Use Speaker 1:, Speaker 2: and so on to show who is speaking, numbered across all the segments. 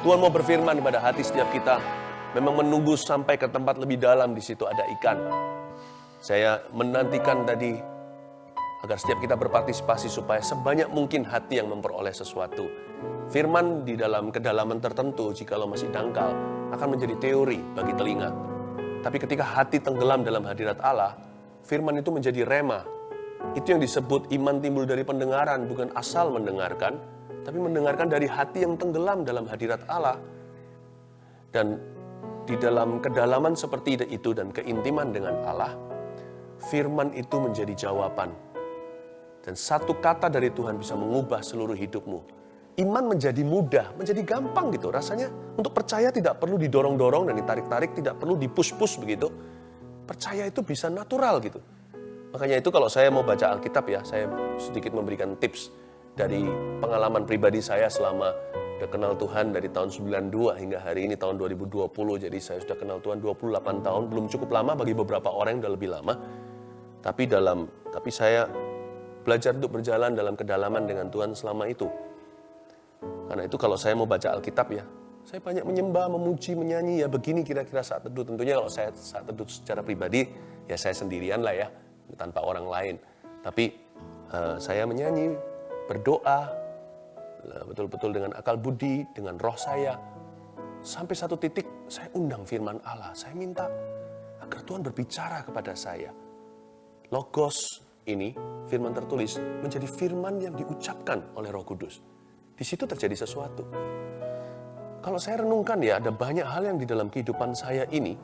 Speaker 1: Tuhan mau berfirman pada hati setiap kita. Memang menunggu sampai ke tempat lebih dalam, di situ ada ikan. Saya menantikan tadi agar setiap kita berpartisipasi supaya sebanyak mungkin hati yang memperoleh sesuatu. Firman di dalam kedalaman tertentu, jikalau masih dangkal, akan menjadi teori bagi telinga. Tapi ketika hati tenggelam dalam hadirat Allah, firman itu menjadi rema. Itu yang disebut iman timbul dari pendengaran, bukan asal mendengarkan, tapi mendengarkan dari hati yang tenggelam dalam hadirat Allah. Dan di dalam kedalaman seperti itu dan keintiman dengan Allah, firman itu menjadi jawaban. Dan satu kata dari Tuhan bisa mengubah seluruh hidupmu. Iman menjadi mudah, menjadi gampang gitu. Rasanya untuk percaya tidak perlu didorong-dorong dan ditarik-tarik, tidak perlu dipush-push begitu. Percaya itu bisa natural gitu. Makanya itu kalau saya mau baca Alkitab ya, saya sedikit memberikan tips dari pengalaman pribadi saya selama udah kenal Tuhan dari tahun 92 hingga hari ini tahun 2020. Jadi saya sudah kenal Tuhan 28 tahun, belum cukup lama bagi beberapa orang yang udah lebih lama. Tapi saya belajar untuk berjalan dalam kedalaman dengan Tuhan selama itu. Karena itu kalau saya mau baca Alkitab ya, saya banyak menyembah, memuji, menyanyi ya, begini kira-kira saat teduh. Tentunya kalau saya saat teduh secara pribadi, ya saya sendirian lah ya, tanpa orang lain. Tapi saya menyanyi, berdoa, betul-betul dengan akal budi, dengan roh saya. Sampai satu titik saya undang firman Allah, saya minta agar Tuhan berbicara kepada saya. Logos ini, firman tertulis, menjadi firman yang diucapkan oleh Roh Kudus. Di situ terjadi sesuatu. Kalau saya renungkan ya, ada banyak hal yang di dalam kehidupan saya ini,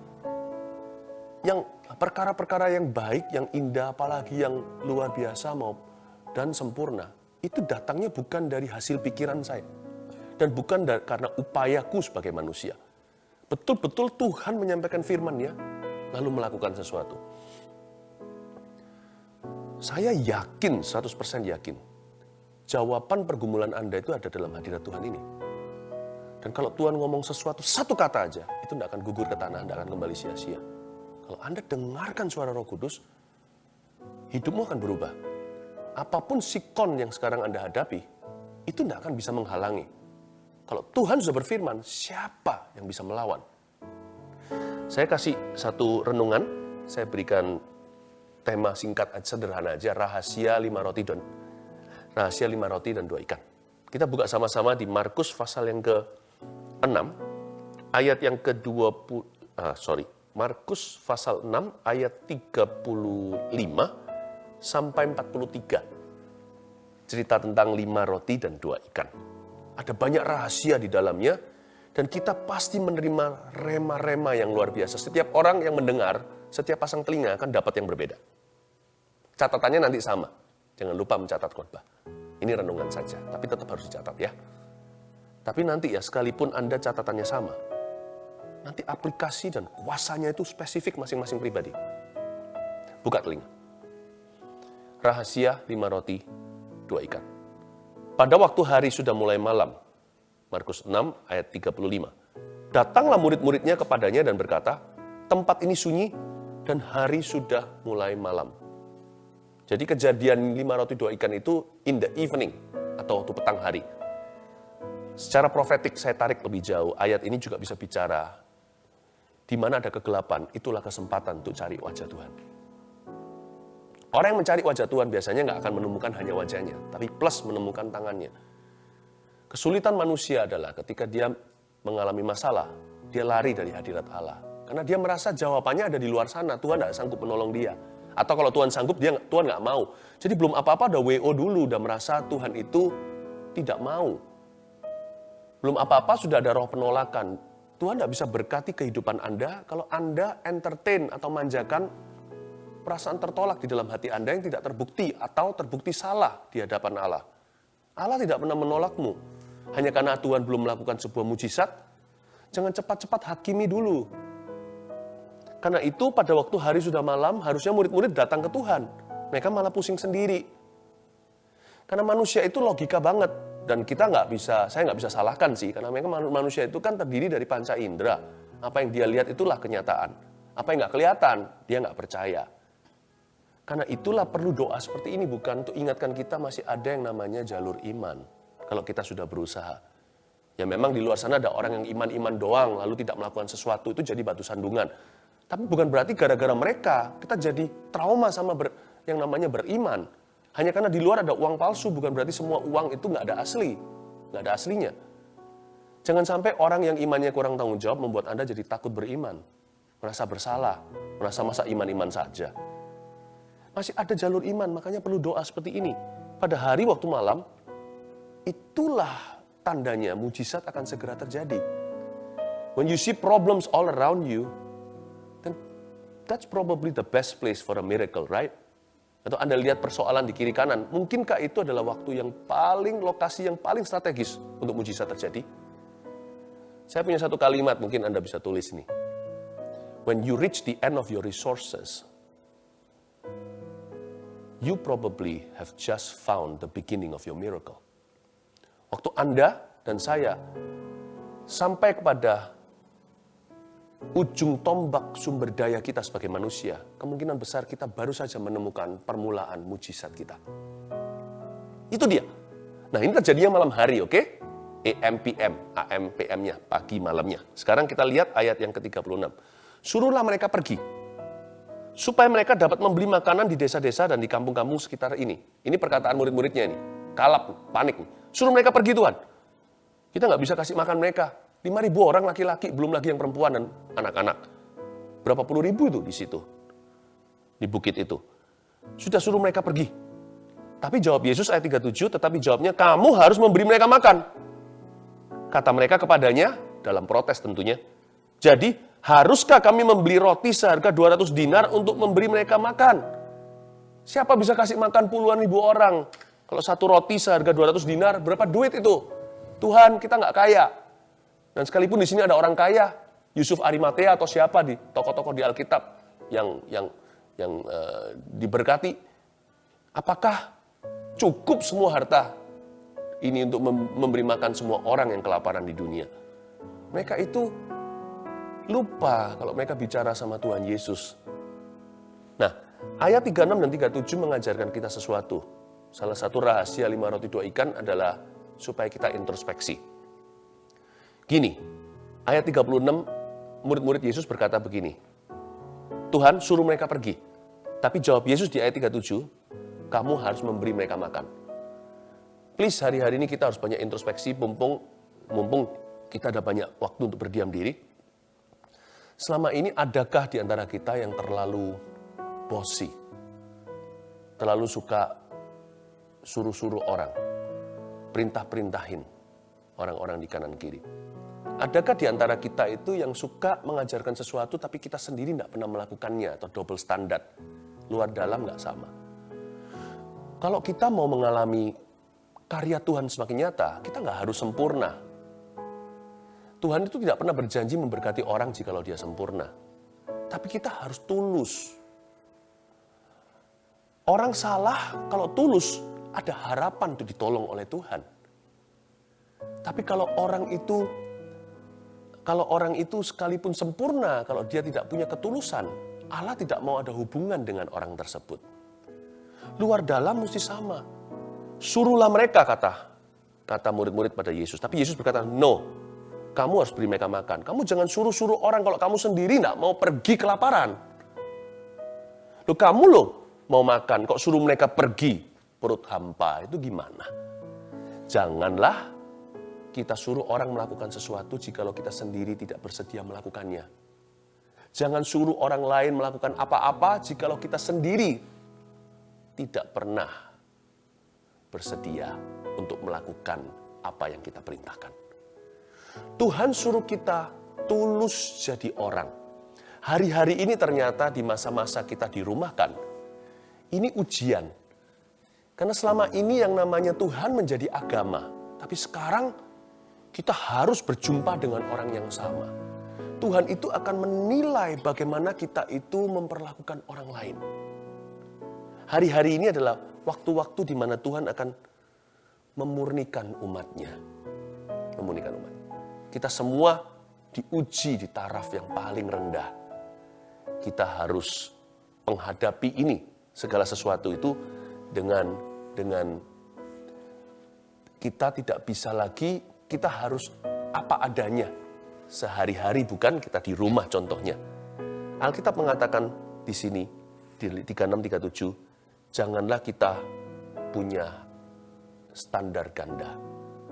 Speaker 1: yang perkara-perkara yang baik, yang indah, apalagi yang luar biasa dan sempurna, itu datangnya bukan dari hasil pikiran saya. Dan bukan karena upayaku sebagai manusia. Betul-betul Tuhan menyampaikan firman-Nya, lalu melakukan sesuatu. Saya yakin, 100% yakin, jawaban pergumulan Anda itu ada dalam hadirat Tuhan ini. Dan kalau Tuhan ngomong sesuatu, satu kata aja, itu tidak akan gugur ke tanah, tidak akan kembali sia-sia. Kalau Anda dengarkan suara Roh Kudus, hidupmu akan berubah. Apapun sikon yang sekarang Anda hadapi, itu tidak akan bisa menghalangi. Kalau Tuhan sudah berfirman, siapa yang bisa melawan? Saya kasih satu renungan, saya berikan tema singkat sederhana aja, rahasia 5 roti dan 2 ikan. Kita buka sama-sama di Markus pasal yang ke-6, ayat yang Markus pasal 6 ayat 35 sampai 43. Cerita tentang 5 roti dan 2 ikan. Ada banyak rahasia di dalamnya, dan kita pasti menerima rema-rema yang luar biasa. Setiap orang yang mendengar, setiap pasang telinga akan dapat yang berbeda. Catatannya nanti sama. Jangan lupa mencatat khotbah. Ini renungan saja, tapi tetap harus dicatat ya. Tapi nanti ya, sekalipun Anda catatannya sama, nanti aplikasi dan kuasanya itu spesifik masing-masing pribadi. Buka telinga. Rahasia 5 roti, 2 ikan. Pada waktu hari sudah mulai malam, Markus 6 ayat 35. Datanglah murid-muridnya kepadanya dan berkata, tempat ini sunyi dan hari sudah mulai malam. Jadi kejadian 5 roti 2 ikan itu in the evening, atau waktu petang hari. Secara profetik saya tarik lebih jauh, ayat ini juga bisa bicara, di mana ada kegelapan, itulah kesempatan untuk cari wajah Tuhan. Orang yang mencari wajah Tuhan biasanya nggak akan menemukan hanya wajahnya, tapi plus menemukan tangannya. Kesulitan manusia adalah ketika dia mengalami masalah, dia lari dari hadirat Allah. Karena dia merasa jawabannya ada di luar sana, Tuhan nggak sanggup menolong dia. Atau kalau Tuhan sanggup, Tuhan nggak mau. Jadi belum apa-apa udah WO dulu, udah merasa Tuhan itu tidak mau. Belum apa-apa sudah ada roh penolakan. Tuhan nggak bisa berkati kehidupan Anda kalau Anda entertain atau manjakan perasaan tertolak di dalam hati Anda yang tidak terbukti atau terbukti salah di hadapan Allah. Allah tidak pernah menolakmu. Hanya karena Tuhan belum melakukan sebuah mujizat, jangan cepat-cepat hakimi dulu. Karena itu pada waktu hari sudah malam, harusnya murid-murid datang ke Tuhan. Mereka malah pusing sendiri. Karena manusia itu logika banget. Dan saya nggak bisa salahkan sih. Karena memang manusia itu kan terdiri dari panca indera. Apa yang dia lihat itulah kenyataan. Apa yang nggak kelihatan, dia nggak percaya. Karena itulah perlu doa seperti ini, bukan untuk ingatkan kita masih ada yang namanya jalur iman. Kalau kita sudah berusaha. Ya memang di luar sana ada orang yang iman-iman doang, lalu tidak melakukan sesuatu, itu jadi batu sandungan. Tapi bukan berarti gara-gara mereka, kita jadi trauma sama yang namanya beriman. Hanya karena di luar ada uang palsu, bukan berarti semua uang itu nggak ada asli. Nggak ada aslinya. Jangan sampai orang yang imannya kurang tanggung jawab membuat Anda jadi takut beriman. Merasa bersalah, merasa masa iman-iman saja. Masih ada jalur iman, makanya perlu doa seperti ini. Pada hari waktu malam, itulah tandanya mujizat akan segera terjadi. When you see problems all around you, then that's probably the best place for a miracle, right? Atau Anda lihat persoalan di kiri kanan, mungkinkah itu adalah lokasi yang paling strategis untuk mujizat terjadi? Saya punya satu kalimat, mungkin Anda bisa tulis nih. When you reach the end of your resources, you probably have just found the beginning of your miracle. Waktu Anda dan saya sampai kepada ujung tombak sumber daya kita sebagai manusia, kemungkinan besar kita baru saja menemukan permulaan mujizat kita. Itu dia. Nah, ini terjadinya malam hari, oke? AM, PM, AM, PM-nya, pagi, malamnya. Sekarang kita lihat ayat yang ke-36. Suruhlah mereka pergi, supaya mereka dapat membeli makanan di desa-desa dan di kampung-kampung sekitar ini. Ini perkataan murid-muridnya ini. Kalap, panik. Suruh mereka pergi, Tuhan. Kita nggak bisa kasih makan mereka. 5.000 orang laki-laki, belum lagi yang perempuan dan anak-anak. Berapa puluh ribu itu di situ. Di bukit itu. Sudah suruh mereka pergi. Tapi jawab Yesus ayat 37, tetapi jawabnya, kamu harus memberi mereka makan. Kata mereka kepadanya, dalam protes tentunya, jadi haruskah kami membeli roti seharga 200 dinar untuk memberi mereka makan? Siapa bisa kasih makan puluhan ribu orang? Kalau satu roti seharga 200 dinar, berapa duit itu? Tuhan, kita nggak kaya. Dan sekalipun di sini ada orang kaya, Yusuf Arimatea atau siapa di tokoh-tokoh di Alkitab yang diberkati, apakah cukup semua harta ini untuk memberi makan semua orang yang kelaparan di dunia? Mereka itu lupa kalau mereka bicara sama Tuhan Yesus. Nah, ayat 36 dan 37 mengajarkan kita sesuatu. Salah satu rahasia 5 roti 2 ikan adalah supaya kita introspeksi. Gini, ayat 36, murid-murid Yesus berkata begini, Tuhan suruh mereka pergi. Tapi jawab Yesus di ayat 37, kamu harus memberi mereka makan. Please, hari-hari ini kita harus banyak introspeksi, mumpung kita ada banyak waktu untuk berdiam diri. Selama ini adakah di antara kita yang terlalu bossy? Terlalu suka suruh-suruh orang, perintah-perintahin orang-orang di kanan kiri. Adakah di antara kita itu yang suka mengajarkan sesuatu tapi kita sendiri tidak pernah melakukannya atau double standard, luar dalam nggak sama? Kalau kita mau mengalami karya Tuhan semakin nyata, kita nggak harus sempurna. Tuhan itu tidak pernah berjanji memberkati orang jikalau dia sempurna. Tapi kita harus tulus. Orang salah kalau tulus, ada harapan untuk ditolong oleh Tuhan. Tapi kalau orang itu sekalipun sempurna, kalau dia tidak punya ketulusan, Allah tidak mau ada hubungan dengan orang tersebut. Luar dalam mesti sama. Suruhlah mereka, kata murid-murid pada Yesus. Tapi Yesus berkata, no, kamu harus beri mereka makan. Kamu jangan suruh-suruh orang kalau kamu sendiri tidak mau pergi kelaparan. Kamu mau makan, kok suruh mereka pergi. Perut hampa, itu gimana? Janganlah kita suruh orang melakukan sesuatu jikalau kita sendiri tidak bersedia melakukannya. Jangan suruh orang lain melakukan apa-apa jikalau kita sendiri tidak pernah bersedia untuk melakukan apa yang kita perintahkan. Tuhan suruh kita tulus jadi orang. Hari-hari ini ternyata di masa-masa kita dirumahkan, ini ujian. Karena selama ini yang namanya Tuhan menjadi agama. Tapi sekarang kita harus berjumpa dengan orang yang sama. Tuhan itu akan menilai bagaimana kita itu memperlakukan orang lain. Hari-hari ini adalah waktu-waktu di mana Tuhan akan memurnikan umatnya. Memurnikan umat. Kita semua diuji di taraf yang paling rendah. Kita harus menghadapi ini, segala sesuatu itu dengan kita tidak bisa lagi kita harus apa adanya. Sehari-hari bukan, kita di rumah contohnya. Alkitab mengatakan di sini, di 36-37, janganlah kita punya standar ganda.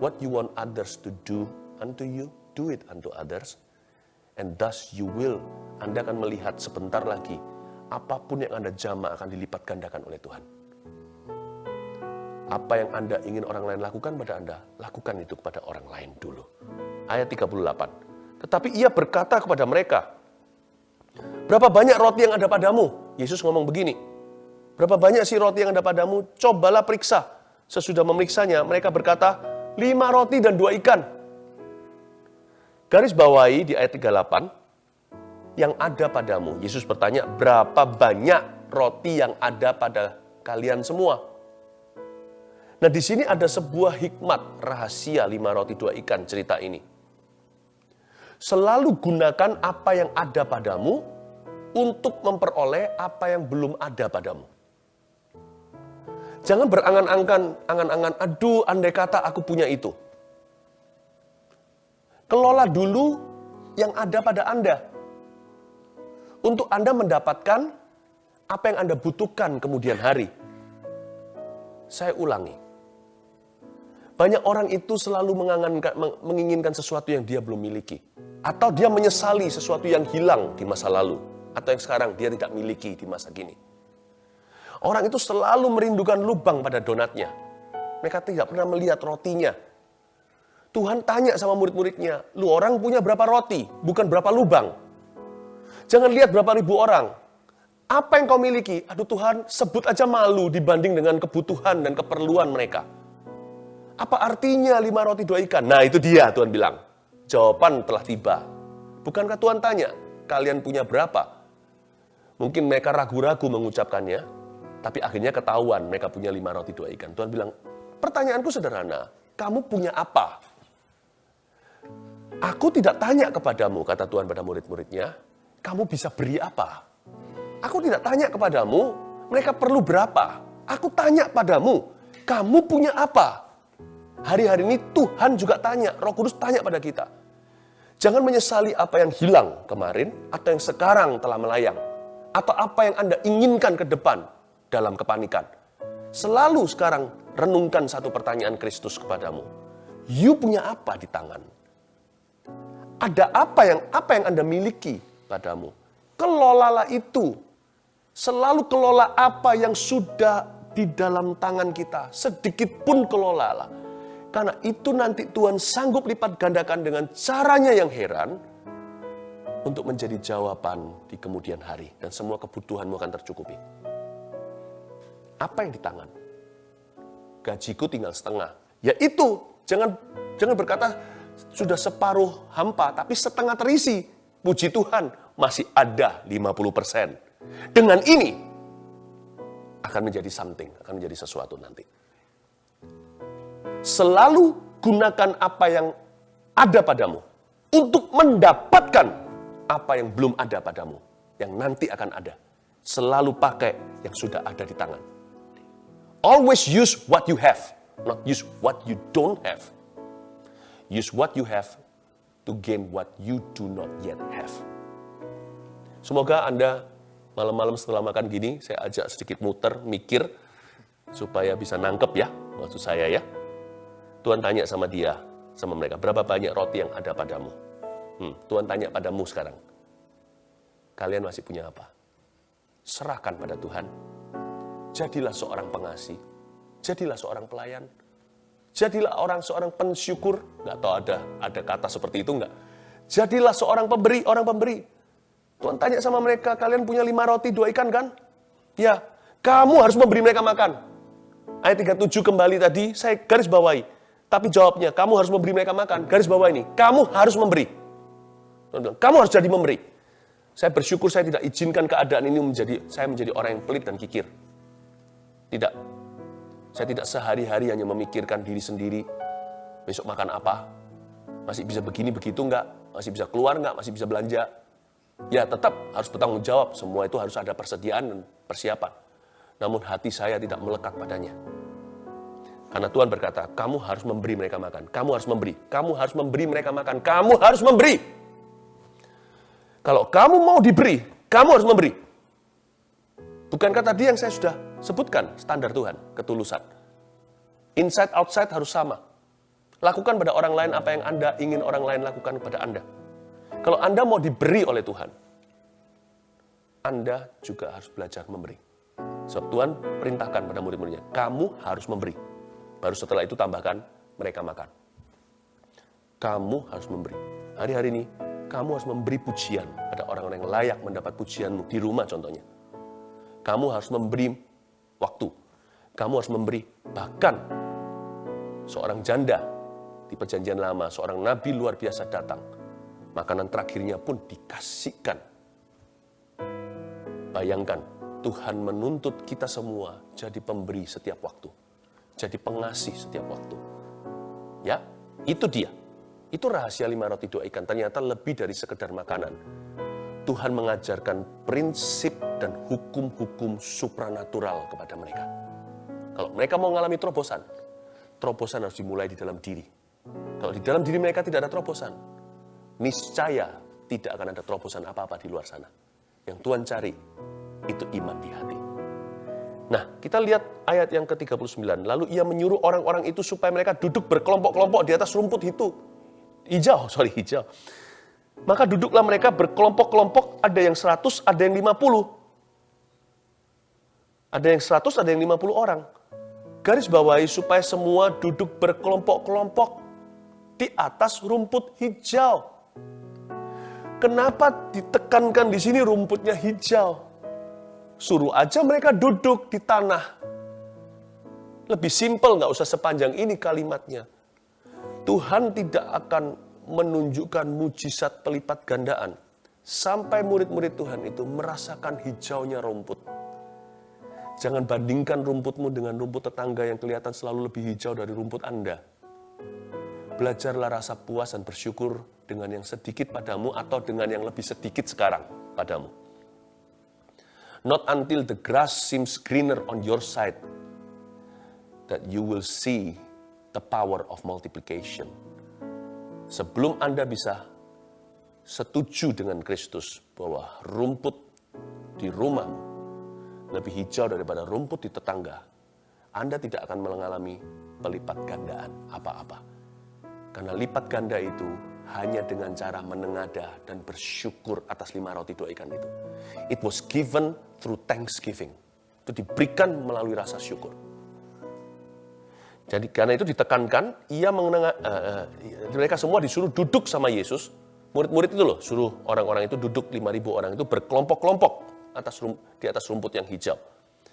Speaker 1: What you want others to do unto you, do it unto others. And thus you will. Anda akan melihat sebentar lagi, apapun yang Anda jama akan dilipat gandakan oleh Tuhan. Apa yang Anda ingin orang lain lakukan pada Anda, lakukan itu kepada orang lain dulu. Ayat 38. Tetapi ia berkata kepada mereka, berapa banyak roti yang ada padamu? Yesus ngomong begini, berapa banyak sih roti yang ada padamu? Cobalah periksa. Sesudah memeriksanya, mereka berkata, 5 roti dan 2 ikan. Garis bawahi di ayat 38, yang ada padamu. Yesus bertanya, berapa banyak roti yang ada pada kalian semua? Nah, di sini ada sebuah hikmat rahasia 5 roti 2 ikan cerita ini. Selalu gunakan apa yang ada padamu untuk memperoleh apa yang belum ada padamu. Jangan berangan-angan, aduh andai kata aku punya itu. Kelola dulu yang ada pada Anda. Untuk Anda mendapatkan apa yang Anda butuhkan kemudian hari. Saya ulangi. Banyak orang itu selalu menginginkan sesuatu yang dia belum miliki. Atau dia menyesali sesuatu yang hilang di masa lalu. Atau yang sekarang dia tidak miliki di masa kini. Orang itu selalu merindukan lubang pada donatnya. Mereka tidak pernah melihat rotinya. Tuhan tanya sama murid-muridnya, lu orang punya berapa roti, bukan berapa lubang. Jangan lihat berapa ribu orang. Apa yang kau miliki? Aduh Tuhan, sebut aja malu dibanding dengan kebutuhan dan keperluan mereka. Apa artinya 5 roti 2 ikan? Nah itu dia Tuhan bilang. Jawaban telah tiba. Bukankah Tuhan tanya, kalian punya berapa? Mungkin mereka ragu-ragu mengucapkannya, tapi akhirnya ketahuan mereka punya 5 roti 2 ikan. Tuhan bilang, pertanyaanku sederhana, kamu punya apa? Aku tidak tanya kepadamu, kata Tuhan pada murid-muridnya, kamu bisa beri apa? Aku tidak tanya kepadamu, mereka perlu berapa? Aku tanya padamu, kamu punya apa? Hari-hari ini Tuhan juga tanya, Roh Kudus tanya pada kita. Jangan menyesali apa yang hilang kemarin, atau yang sekarang telah melayang. Atau apa yang Anda inginkan ke depan dalam kepanikan. Selalu sekarang renungkan satu pertanyaan Kristus kepadamu. You punya apa di tangan? Ada apa yang Anda miliki padamu? Kelolalah itu. Selalu kelola apa yang sudah di dalam tangan kita. Sedikit pun kelolalah. Karena itu nanti Tuhan sanggup lipat gandakan dengan caranya yang heran untuk menjadi jawaban di kemudian hari. Dan semua kebutuhanmu akan tercukupi. Apa yang di tangan? Gajiku tinggal setengah. Ya itu, jangan berkata sudah separuh hampa, tapi setengah terisi. Puji Tuhan, masih ada 50%. Dengan ini, akan menjadi something, akan menjadi sesuatu nanti. Selalu gunakan apa yang ada padamu untuk mendapatkan apa yang belum ada padamu, yang nanti akan ada. Selalu pakai yang sudah ada di tangan. Always use what you have, not use what you don't have. Use what you have to gain what you do not yet have. Semoga Anda malam-malam setelah makan gini, saya ajak sedikit muter, mikir, supaya bisa nangkep ya, maksud saya ya. Tuhan tanya sama dia, sama mereka, berapa banyak roti yang ada padamu? Tuhan tanya padamu sekarang, kalian masih punya apa? Serahkan pada Tuhan. Jadilah seorang pengasih, jadilah seorang pelayan, jadilah seorang pensyukur. Nggak tahu ada kata seperti itu nggak? Jadilah seorang pemberi, orang pemberi. Tuhan tanya sama mereka, kalian punya 5 roti 2 ikan kan? Ya, kamu harus memberi mereka makan. Ayat 37 kembali tadi, saya garis bawahi. Tapi jawabnya, kamu harus memberi mereka makan. Garis bawah ini, kamu harus memberi. Tuhan bilang, kamu harus jadi memberi. Saya bersyukur saya tidak izinkan keadaan ini saya menjadi orang yang pelit dan kikir. Tidak. Saya tidak sehari-hari hanya memikirkan diri sendiri. Besok makan apa? Masih bisa begini, begitu enggak? Masih bisa keluar enggak? Masih bisa belanja? Ya tetap harus bertanggung jawab. Semua itu harus ada persediaan dan persiapan. Namun hati saya tidak melekat padanya. Karena Tuhan berkata, kamu harus memberi mereka makan. Kamu harus memberi. Kamu harus memberi mereka makan. Kamu harus memberi. Kalau kamu mau diberi, kamu harus memberi. Bukankah tadi yang saya sudah sebutkan, standar Tuhan, ketulusan. Inside, outside harus sama. Lakukan pada orang lain apa yang Anda ingin orang lain lakukan kepada Anda. Kalau Anda mau diberi oleh Tuhan, Anda juga harus belajar memberi. Sebab Tuhan perintahkan pada murid-muridnya, kamu harus memberi. Baru setelah itu tambahkan, mereka makan. Kamu harus memberi. Hari-hari ini, kamu harus memberi pujian pada orang-orang yang layak mendapat pujianmu. Di rumah contohnya. Kamu harus memberi waktu. Kamu harus memberi bahkan seorang janda di perjanjian lama, seorang nabi luar biasa datang. Makanan terakhirnya pun dikasihkan. Bayangkan, Tuhan menuntut kita semua jadi pemberi setiap waktu. Jadi pengasih setiap waktu. Ya, itu dia. Itu rahasia 5 roti 2 ikan. Ternyata lebih dari sekedar makanan. Tuhan mengajarkan prinsip dan hukum-hukum supranatural kepada mereka. Kalau mereka mau mengalami terobosan harus dimulai di dalam diri. Kalau di dalam diri mereka tidak ada terobosan, niscaya tidak akan ada terobosan apa-apa di luar sana. Yang Tuhan cari, itu iman di hati. Nah, kita lihat ayat yang ke-39. Lalu ia menyuruh orang-orang itu supaya mereka duduk berkelompok-kelompok di atas rumput hijau. Maka duduklah mereka berkelompok-kelompok, ada yang 100, ada yang 50. Ada yang 100, ada yang 50 orang. Garis bawahi supaya semua duduk berkelompok-kelompok di atas rumput hijau. Kenapa ditekankan di sini rumputnya hijau? Suruh aja mereka duduk di tanah. Lebih simpel, nggak usah sepanjang ini kalimatnya. Tuhan tidak akan menunjukkan mujizat pelipat gandaan sampai murid-murid Tuhan itu merasakan hijaunya rumput. Jangan bandingkan rumputmu dengan rumput tetangga yang kelihatan selalu lebih hijau dari rumput Anda. Belajarlah rasa puas dan bersyukur dengan yang sedikit padamu atau dengan yang lebih sedikit sekarang padamu. Not until the grass seems greener on your side that you will see the power of multiplication. Sebelum Anda bisa setuju dengan Kristus bahwa rumput di rumahmu lebih hijau daripada rumput di tetangga, Anda tidak akan mengalami pelipat gandaan apa-apa. Karena lipat ganda itu hanya dengan cara menengadah dan bersyukur atas 5 roti 2 ikan itu. It was given through thanksgiving. Itu diberikan melalui rasa syukur. Jadi karena itu ditekankan, mereka semua disuruh duduk sama Yesus. Murid-murid itu loh, suruh orang-orang itu duduk 5.000 orang itu berkelompok-kelompok di atas rumput yang hijau.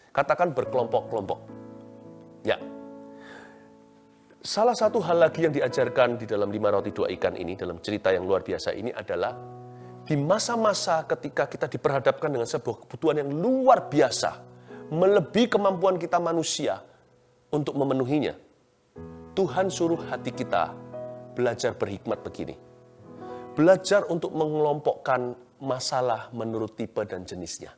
Speaker 1: Katakan berkelompok-kelompok. Ya. Salah satu hal lagi yang diajarkan di dalam 5 roti 2 ikan ini, dalam cerita yang luar biasa ini adalah di masa-masa ketika kita diperhadapkan dengan sebuah kebutuhan yang luar biasa, melebihi kemampuan kita manusia untuk memenuhinya. Tuhan suruh hati kita belajar berhikmat begini. Belajar untuk mengelompokkan masalah menurut tipe dan jenisnya.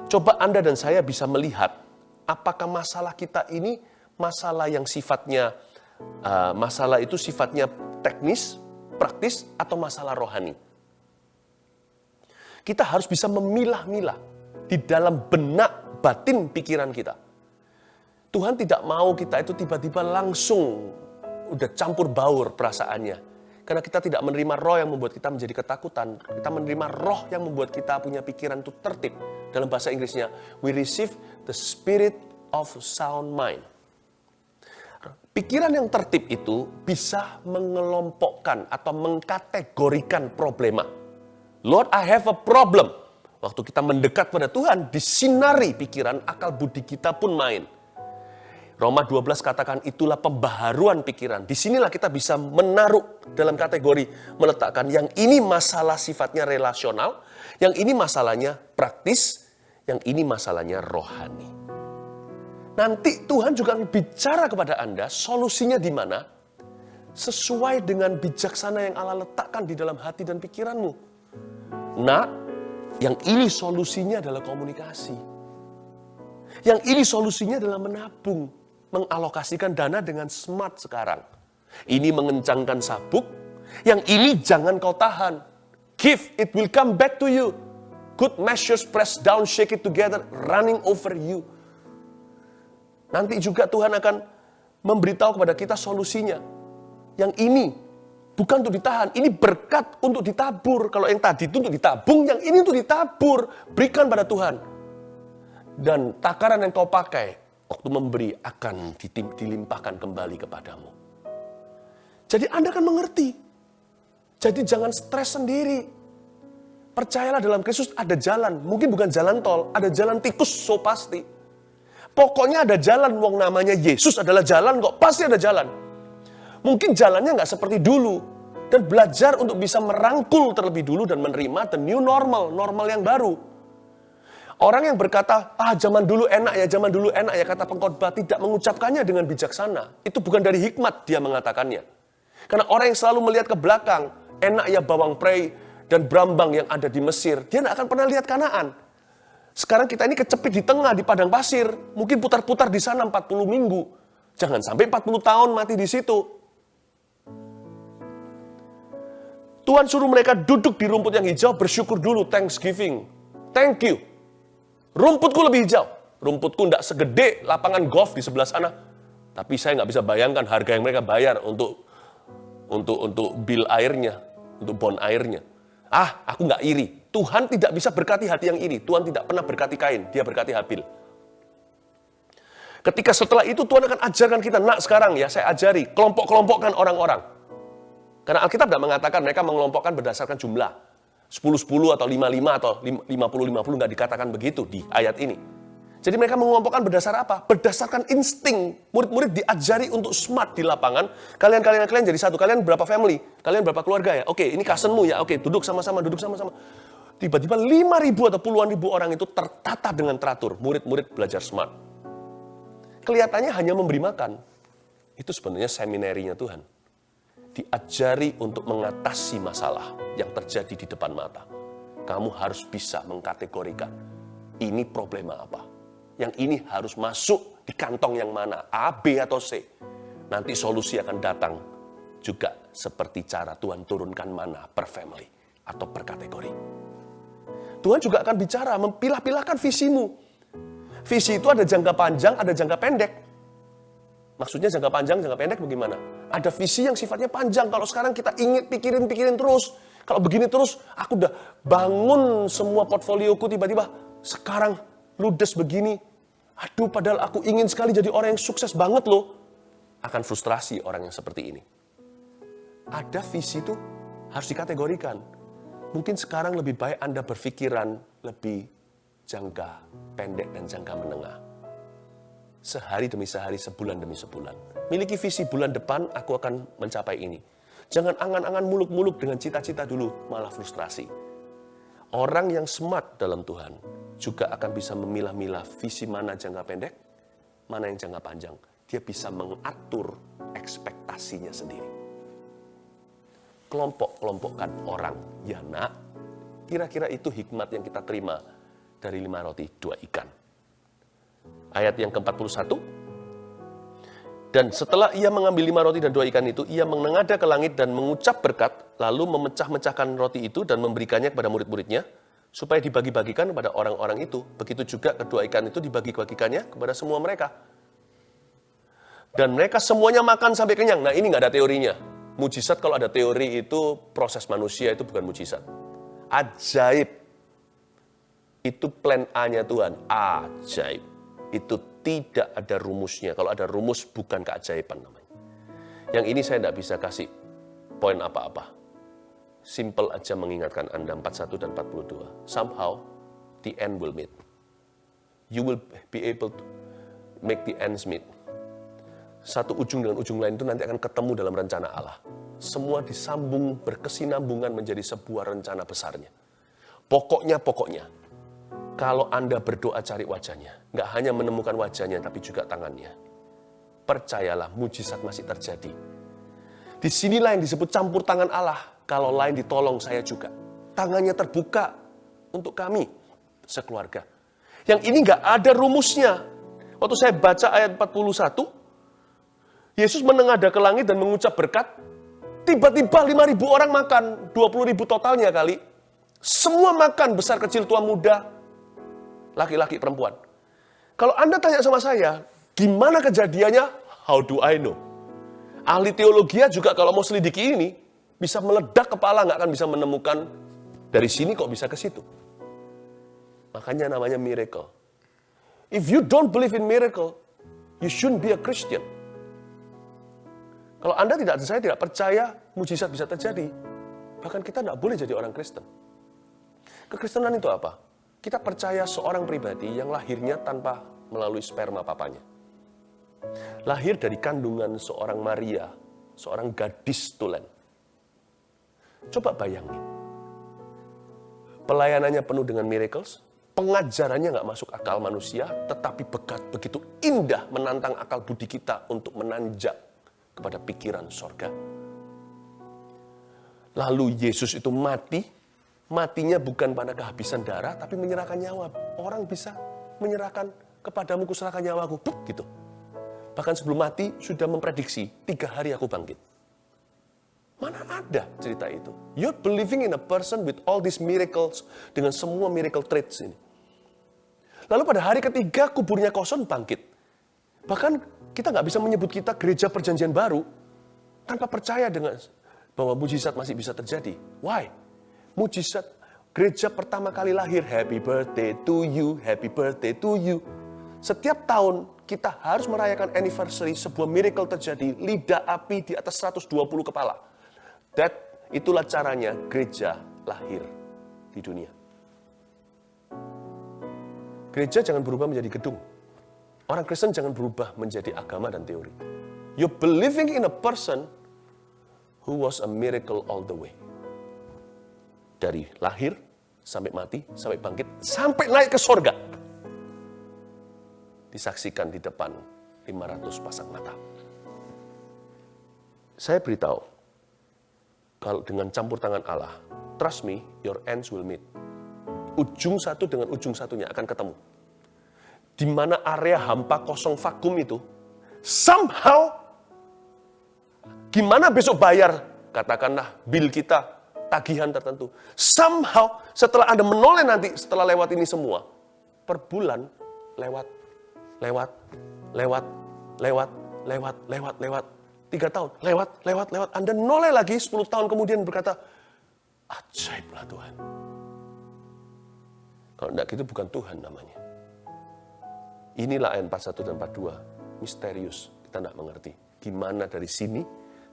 Speaker 1: Coba Anda dan saya bisa melihat apakah masalah kita ini masalah yang sifatnya, masalah itu sifatnya teknis, praktis, atau masalah rohani. Kita harus bisa memilah-milah di dalam benak batin pikiran kita. Tuhan tidak mau kita itu tiba-tiba langsung udah campur baur perasaannya. Karena kita tidak menerima roh yang membuat kita menjadi ketakutan. Kita menerima roh yang membuat kita punya pikiran itu tertib. Dalam bahasa Inggrisnya, we receive the spirit of sound mind. Pikiran yang tertib itu bisa mengelompokkan atau mengkategorikan problema. Lord, I have a problem. Waktu kita mendekat pada Tuhan, disinari pikiran, akal budi kita pun main. Roma 12 katakan itulah pembaharuan pikiran. Disinilah kita bisa menaruh dalam kategori, meletakkan yang ini masalah sifatnya relasional, yang ini masalahnya praktis, yang ini masalahnya rohani. Nanti Tuhan juga bicara kepada Anda, solusinya di mana? Sesuai dengan bijaksana yang Allah letakkan di dalam hati dan pikiranmu. Nah, yang ini solusinya adalah komunikasi. Yang ini solusinya adalah menabung. mengalokasikan dana dengan smart sekarang. Ini mengencangkan sabuk, yang ini jangan kau tahan. Give, it will come back to you. Good measures pressed down, shake it together, running over you. Nanti juga Tuhan akan memberitahu kepada kita solusinya. Yang ini bukan untuk ditahan, ini berkat untuk ditabur. Kalau yang tadi itu untuk ditabung, yang ini untuk ditabur. Berikan pada Tuhan. Dan takaran yang kau pakai waktu memberi akan dilimpahkan kembali kepadamu. Jadi Anda akan mengerti. Jadi jangan stres sendiri. Percayalah dalam Kristus ada jalan. Mungkin bukan jalan tol, ada jalan tikus, so pasti. Pokoknya ada jalan, wong namanya Yesus adalah jalan kok, pasti ada jalan. Mungkin jalannya nggak seperti dulu. Dan belajar untuk bisa merangkul terlebih dulu dan menerima the new normal, normal yang baru. Orang yang berkata, zaman dulu enak ya, kata pengkhotbah tidak mengucapkannya dengan bijaksana. Itu bukan dari hikmat dia mengatakannya. Karena orang yang selalu melihat ke belakang, enak ya bawang prei dan brambang yang ada di Mesir, dia tidak akan pernah lihat Kanaan. Sekarang kita ini kecepit di tengah, di padang pasir, mungkin putar-putar di sana 40 minggu. Jangan sampai 40 tahun mati di situ. Tuhan suruh mereka duduk di rumput yang hijau, bersyukur dulu, thanksgiving. Thank you. Rumputku lebih hijau. Rumputku tidak segede lapangan golf di sebelah sana. Tapi saya nggak bisa bayangkan harga yang mereka bayar untuk bil airnya, untuk bon airnya. Aku nggak iri. Tuhan tidak bisa berkati hati yang iri. Tuhan tidak pernah berkati Kain, dia berkati Habil. Ketika setelah itu Tuhan akan ajarkan kita, sekarang ya saya ajari, kelompok-kelompokkan orang-orang. Karena Alkitab tidak mengatakan mereka mengelompokkan berdasarkan jumlah. 10-10 atau 5-5 atau 50-50 nggak dikatakan begitu di ayat ini. Jadi mereka mengelompokkan berdasar apa? Berdasarkan insting. Murid-murid diajari untuk smart di lapangan. Kalian jadi satu. Kalian berapa family? Kalian berapa keluarga ya? Oke, ini cousinmu ya. Oke, duduk sama-sama. Tiba-tiba 5.000 atau puluhan ribu orang itu tertata dengan teratur. Murid-murid belajar smart. Kelihatannya hanya memberi makan. Itu sebenarnya seminarinya Tuhan. Diajari untuk mengatasi masalah yang terjadi di depan mata. Kamu harus bisa mengkategorikan. Ini problema apa? Yang ini harus masuk di kantong yang mana? A, B, atau C? Nanti solusi akan datang juga seperti cara Tuhan turunkan mana per family atau per kategori. Tuhan juga akan bicara, mempilah-pilahkan visimu. Visi itu ada jangka panjang, ada jangka pendek. Maksudnya jangka panjang, jangka pendek bagaimana? Ada visi yang sifatnya panjang. Kalau sekarang kita ingin pikirin terus. Kalau begini terus, aku udah bangun semua portfolioku tiba-tiba. Sekarang ludes begini. Aduh, padahal aku ingin sekali jadi orang yang sukses banget loh. Akan frustrasi orang yang seperti ini. Ada visi itu harus dikategorikan. Mungkin sekarang lebih baik Anda berpikiran lebih jangka pendek dan jangka menengah. Sehari demi sehari, sebulan demi sebulan. Miliki visi bulan depan, aku akan mencapai ini. Jangan angan-angan muluk-muluk dengan cita-cita dulu, malah frustrasi. Orang yang smart dalam Tuhan juga akan bisa memilah-milah visi mana jangka pendek, mana yang jangka panjang. Dia bisa mengatur ekspektasinya sendiri. Kelompok-kelompokkan orang, ya nak, kira-kira itu hikmat yang kita terima dari 5 roti 2 ikan. Ayat yang ke-41. Dan setelah ia mengambil 5 roti dan 2 ikan itu, ia menengadah ke langit dan mengucap berkat, lalu memecah-mecahkan roti itu dan memberikannya kepada murid-muridnya, supaya dibagi-bagikan kepada orang-orang itu. Begitu juga kedua ikan itu dibagi-bagikannya kepada semua mereka. Dan mereka semuanya makan sampai kenyang. Nah, ini nggak ada teorinya. Mujizat kalau ada teori itu proses manusia, itu bukan mujizat. Ajaib. Itu plan A-nya Tuhan. Ajaib. Itu tidak ada rumusnya. Kalau ada rumus, bukan keajaiban namanya. Yang ini saya tidak bisa kasih poin apa-apa. Simple aja mengingatkan Anda 41 dan 42. Somehow, the end will meet. You will be able to make the ends meet. Satu ujung dengan ujung lain itu nanti akan ketemu dalam rencana Allah. Semua disambung, berkesinambungan menjadi sebuah rencana besarnya. Pokoknya, kalau Anda berdoa cari wajahnya, nggak hanya menemukan wajahnya, tapi juga tangannya. Percayalah, mujizat masih terjadi. Disinilah yang disebut campur tangan Allah. Kalau lain ditolong, saya juga. Tangannya terbuka untuk kami, sekeluarga. Yang ini nggak ada rumusnya. Waktu saya baca ayat 41, Yesus menengadah ke langit dan mengucap berkat. Tiba-tiba 5.000 orang makan, 20.000 totalnya kali. Semua makan, besar kecil tua muda, laki-laki perempuan. Kalau Anda tanya sama saya, gimana kejadiannya? How do I know? Ahli teologi juga kalau mau selidiki ini, bisa meledak kepala, nggak akan bisa menemukan dari sini kok bisa ke situ. Makanya namanya miracle. If you don't believe in miracle, you shouldn't be a Christian. Kalau saya tidak percaya mujizat bisa terjadi, bahkan kita tidak boleh jadi orang Kristen. Kekristenan itu apa? Kita percaya seorang pribadi yang lahirnya tanpa melalui sperma papanya. Lahir dari kandungan seorang Maria, seorang gadis tulen. Coba bayangin. Pelayanannya penuh dengan miracles, pengajarannya nggak masuk akal manusia, tetapi begitu indah menantang akal budi kita untuk menanjak kepada pikiran sorga. Lalu Yesus itu matinya bukan pada kehabisan darah, tapi menyerahkan nyawa. Orang bisa menyerahkan kepadamu, kuserahkan nyawaku, gitu. Bahkan sebelum mati sudah memprediksi, 3 hari aku bangkit. Mana ada cerita itu? You're believing in a person with all these miracles, dengan semua miracle traits ini. Lalu pada hari ketiga kuburnya kosong, bangkit. Bahkan kita nggak bisa menyebut kita gereja perjanjian baru tanpa percaya dengan bahwa mujizat masih bisa terjadi. Why? Mujizat gereja pertama kali lahir, happy birthday to you, happy birthday to you. Setiap tahun kita harus merayakan anniversary sebuah miracle terjadi, lidah api di atas 120 kepala. Itulah caranya gereja lahir di dunia. Gereja jangan berubah menjadi gedung. Orang Kristen jangan berubah menjadi agama dan teori. You're believing in a person who was a miracle all the way. Dari lahir, sampai mati, sampai bangkit, sampai naik ke sorga. Disaksikan di depan 500 pasang mata. Saya beritahu, kalau dengan campur tangan Allah, trust me, your ends will meet. Ujung satu dengan ujung satunya akan ketemu. Di mana area hampa kosong vakum itu, somehow, gimana besok bayar, katakanlah bill kita, tagihan tertentu. Somehow, setelah Anda menoleh nanti, setelah lewat ini semua, per bulan, lewat. 3 tahun, lewat. Anda noleh lagi 10 tahun kemudian berkata, ajaiblah Tuhan. Kalau tidak gitu bukan Tuhan namanya. Inilah ayat 41 dan 42, misterius, kita tidak mengerti. Gimana dari sini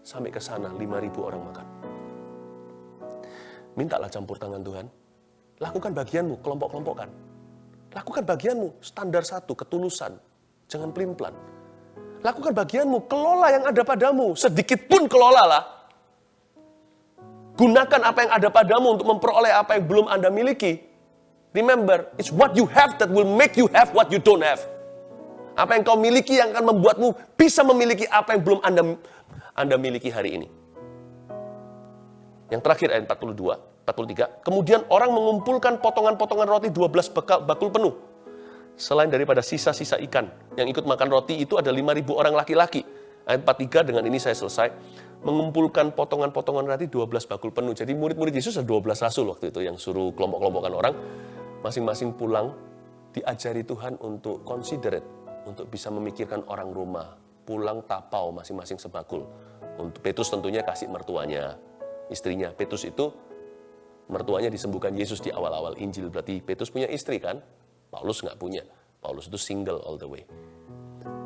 Speaker 1: sampai ke sana 5.000 orang makan. Mintalah campur tangan Tuhan. Lakukan bagianmu, kelompok-kelompokkan. Lakukan bagianmu, standar 1, ketulusan. Jangan pelin-pelan. Lakukan bagianmu, kelola yang ada padamu. Sedikit pun kelolalah. Gunakan apa yang ada padamu untuk memperoleh apa yang belum Anda miliki. Remember, it's what you have that will make you have what you don't have. Apa yang kau miliki yang akan membuatmu bisa memiliki apa yang belum Anda miliki hari ini. Yang terakhir ayat 43. Kemudian orang mengumpulkan potongan-potongan roti 12 bakul penuh. Selain daripada sisa-sisa ikan. Yang ikut makan roti itu ada 5.000 orang laki-laki. Ayat 43, dengan ini saya selesai. Mengumpulkan potongan-potongan roti 12 bakul penuh. Jadi murid-murid Yesus ada 12 rasul waktu itu yang suruh kelompok-kelompokkan orang. Masing-masing pulang, diajari Tuhan untuk considerate, untuk bisa memikirkan orang rumah. Pulang tapau masing-masing sebakul. Untuk Petrus tentunya kasih mertuanya, istrinya. Petrus itu mertuanya disembuhkan Yesus di awal-awal Injil. Berarti Petrus punya istri kan? Paulus nggak punya. Paulus itu single all the way.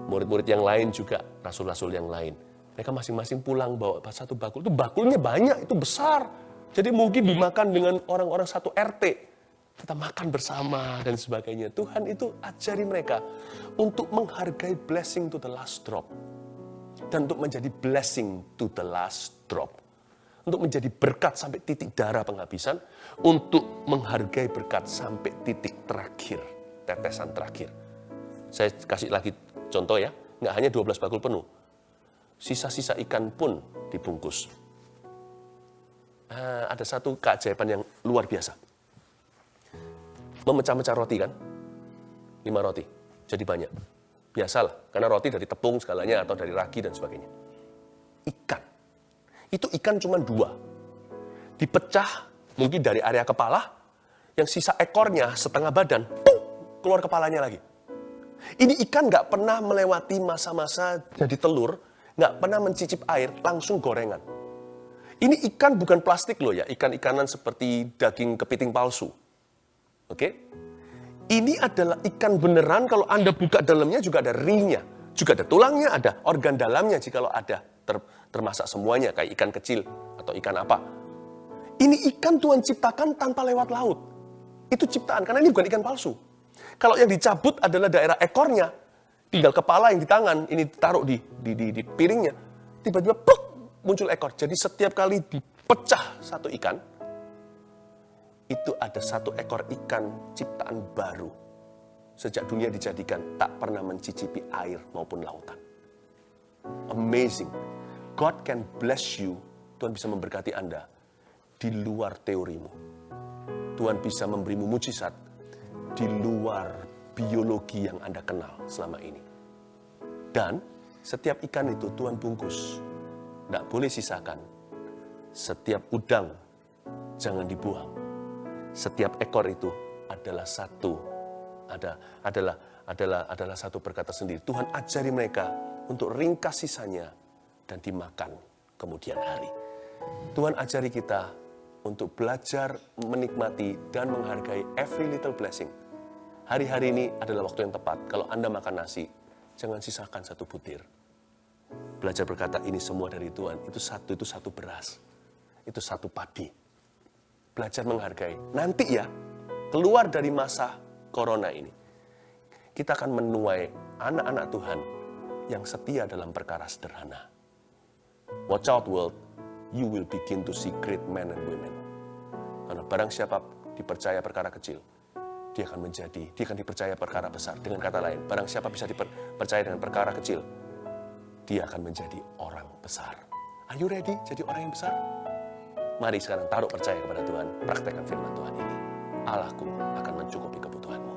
Speaker 1: Murid-murid yang lain juga, rasul-rasul yang lain. Mereka masing-masing pulang bawa satu bakul. Itu bakulnya banyak, itu besar. Jadi mungkin dimakan dengan orang-orang satu RT. Kita makan bersama dan sebagainya. Tuhan itu ajari mereka untuk menghargai blessing to the last drop. Dan untuk menjadi blessing to the last drop. Untuk menjadi berkat sampai titik darah penghabisan. Untuk menghargai berkat sampai titik terakhir. Tetesan terakhir. Saya kasih lagi contoh ya. Nggak hanya 12 bakul penuh. Sisa-sisa ikan pun dibungkus. Ada satu keajaiban yang luar biasa. Memecah-mecah roti kan? 5 roti. Jadi banyak. Biasalah, karena roti dari tepung segalanya atau dari ragi dan sebagainya. Ikan. Itu ikan cuma 2. Dipecah mungkin dari area kepala, yang sisa ekornya setengah badan, keluar kepalanya lagi. Ini ikan nggak pernah melewati masa-masa jadi telur, nggak pernah mencicip air, langsung gorengan. Ini ikan bukan plastik loh ya, ikan-ikanan seperti daging kepiting palsu. Oke? Ini adalah ikan beneran, kalau Anda buka dalamnya juga ada ringnya, juga ada tulangnya, ada organ dalamnya jikalau ada, termasak semuanya, kayak ikan kecil atau ikan apa. Ini ikan Tuhan ciptakan tanpa lewat laut. Itu ciptaan, karena ini bukan ikan palsu. Kalau yang dicabut adalah daerah ekornya, tinggal kepala yang di tangan, ini ditaruh di piringnya, tiba-tiba pluk, muncul ekor. Jadi setiap kali dipecah satu ikan, itu ada satu ekor ikan ciptaan baru. Sejak dunia dijadikan, tak pernah mencicipi air maupun lautan. Amazing. God can bless you. Tuhan bisa memberkati Anda di luar teorimu. Tuhan bisa memberimu mujizat di luar biologi yang Anda kenal selama ini. Dan setiap ikan itu Tuhan bungkus. Tidak boleh sisakan. Setiap udang jangan dibuang. Setiap ekor itu adalah satu berkata sendiri. Tuhan ajari mereka untuk ringkas sisanya dan dimakan kemudian hari. Tuhan ajari kita untuk belajar menikmati dan menghargai every little blessing. Hari-hari ini adalah waktu yang tepat. Kalau Anda makan nasi, jangan sisakan satu butir. Belajar berkata ini semua dari Tuhan. Itu satu beras. Itu satu padi. Belajar menghargai. Nanti ya, keluar dari masa corona ini, kita akan menuai anak-anak Tuhan yang setia dalam perkara sederhana. Watch out world, you will begin to see great men and women. Karena barang siapa dipercaya perkara kecil, dia akan dipercaya perkara besar. Dengan kata lain, barang siapa bisa dipercaya dengan perkara kecil, dia akan menjadi orang besar. Are you ready jadi orang yang besar? Mari sekarang taruh percaya kepada Tuhan, praktekkan firman Tuhan ini. Allahku akan mencukupi kebutuhanmu.